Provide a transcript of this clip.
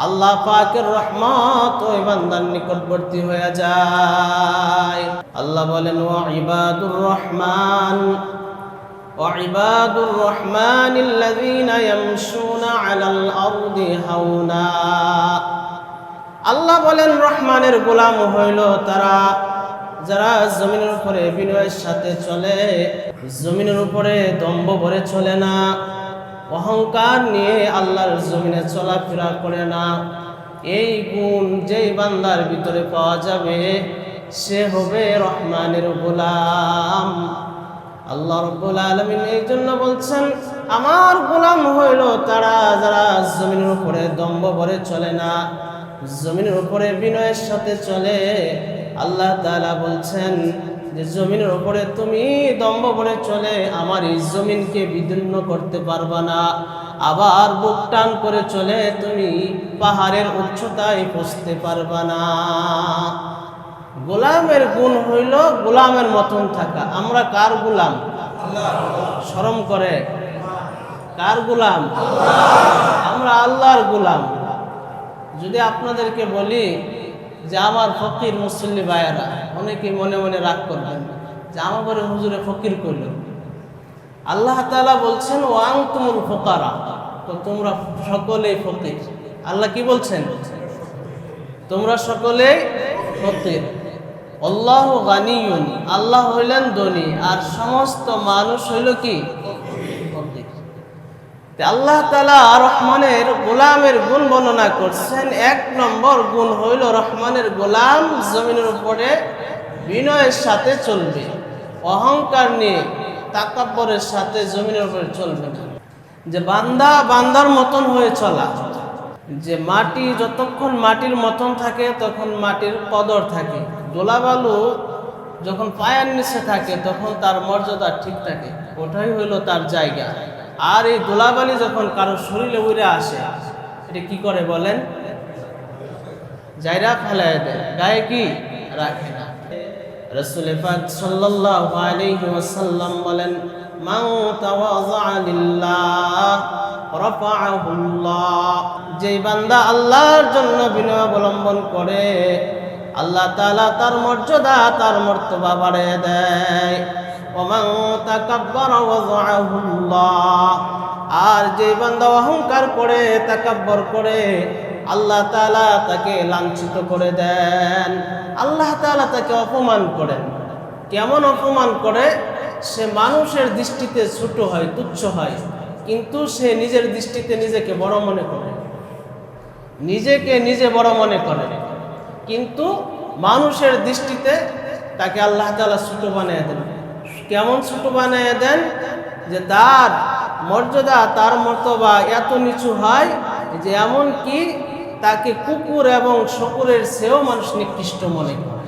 আল্লাহ পাকের রহমত ওই বান্দার নিকটবর্তী হয়ে যায়। আল্লাহ বলেন وعباد الرحمن الذين يمشون على الأرض هونا। আল্লাহ বলেন রহমানের গোলাম হইল তারা যারা জমিনের উপরে বিনয়ের সাথে চলে, জমিনের উপরে দম্ভ ভরে চলে না, অহংকার নিয়ে আল্লাহর জমিনে চলাফেরা করে না। এই গুণ যেই বান্দার ভিতরে পাওয়া যাবে সে হবে রহমানের গোলাম। আল্লাহ রাব্বুল আলামিন এই জন্য বলছেন আমার গোলাম হইল তারা যারা জমিনের উপরে দম্ভ ভরে চলে না, জমিনের উপরে বিনয়ের সাথে চলে। আল্লাহ তাআলা বলছেন যে জমিনের উপরে তুমি দম্ভ ভরে চলে আমার এই জমিনকে বিদীর্ণ করতে পারবা না, আবার বুক টান করে চলে তুমি পাহাড়ের উচ্চতায় পৌঁছতে পারবা না। গোলামের গুণ হইল গোলামের মতন থাকা। আমরা কার গোলাম? শরম করে কার গোলাম? আমরা আল্লাহর গোলাম। যদি আপনাদেরকে বলি যে আমার ফকির মুসল্লি ভাইয়েরা, অনেকে মনে মনে রাগ করবেন যে আমার ঘরে হুজুরে ফকির করল। আল্লাহ তাআলা বলছেন ওয়ান্তুমুল ফুকারা, তো তোমরা সকলেই ফকির। আল্লাহ কি বলছেন? তোমরা সকলেই ফকির। আল্লাহু গানিয়ুন, আল্লাহ হইলেন ধনী আর সমস্ত মানুষ হইল কি? ফকির। আল্লাহ তাআলা রহমানের গোলামের গুণ বর্ণনা করছেন। 1 নম্বর গুণ হইল রহমানের গোলাম জমিনের উপরে বিনয়ের সাথে চলবে, অহংকার নিয়ে তাকাব্বরের সাথে জমিনের উপরে চলবে না। যে বান্দা বান্দার মতন হয়ে চলা, যে মাটি যতক্ষণ মাটির মতন থাকে তখন মাটির কদর থাকে, দোলাবালু যখন পায়ের নিচে থাকে তখন তার মর্যাদা ঠিক থাকে, ওটাই হইল তার জায়গা। আর এই দোলাবালি যখন কারো শরীরে উড়ে আসে এটা কি করে বলেন? জায়গা ফেলায় দেয়, গায়ে কি রাখে না। রাসূল পাক সাল্লাল্লাহু আলাইহি ওয়াসাল্লাম বলেন মান তাওয়াযা লিল্লাহ রাফাআহুল্লাহ, যে বান্দা আল্লাহর জন্য বিনয় অবলম্বন করে আল্লাহ তাআলা তার মর্যাদা তার মর্তবা বাড়িয়ে দেয়। ওমান তাকাব্বারা ওয়াযাআহুল্লাহ, আর যে বান্দা অহংকার করে তাকাব্বর করে আল্লাহ তাআলা তাকে লাঞ্ছিত করে দেন, আল্লাহ তাআলা তাকে অপমান করেন। কেমন অপমান করে? সে মানুষের দৃষ্টিতে ছোট হয়, তুচ্ছ হয়, কিন্তু সে নিজের দৃষ্টিতে নিজেকে বড় মনে করে, নিজেকে নিজে বড় মনে করে, কিন্তু মানুষের দৃষ্টিতে তাকে আল্লাহ তাআলা ছোট বানিয়ে দেন। কেমন ছোট বানিয়ে দেন? যে তার মর্যাদা তার মর্তবা এত নিচু হয় যে এমন কি তাকে কুকুর এবং শকুরের চেয়েও মানুষ নিকৃষ্ট মনে করে।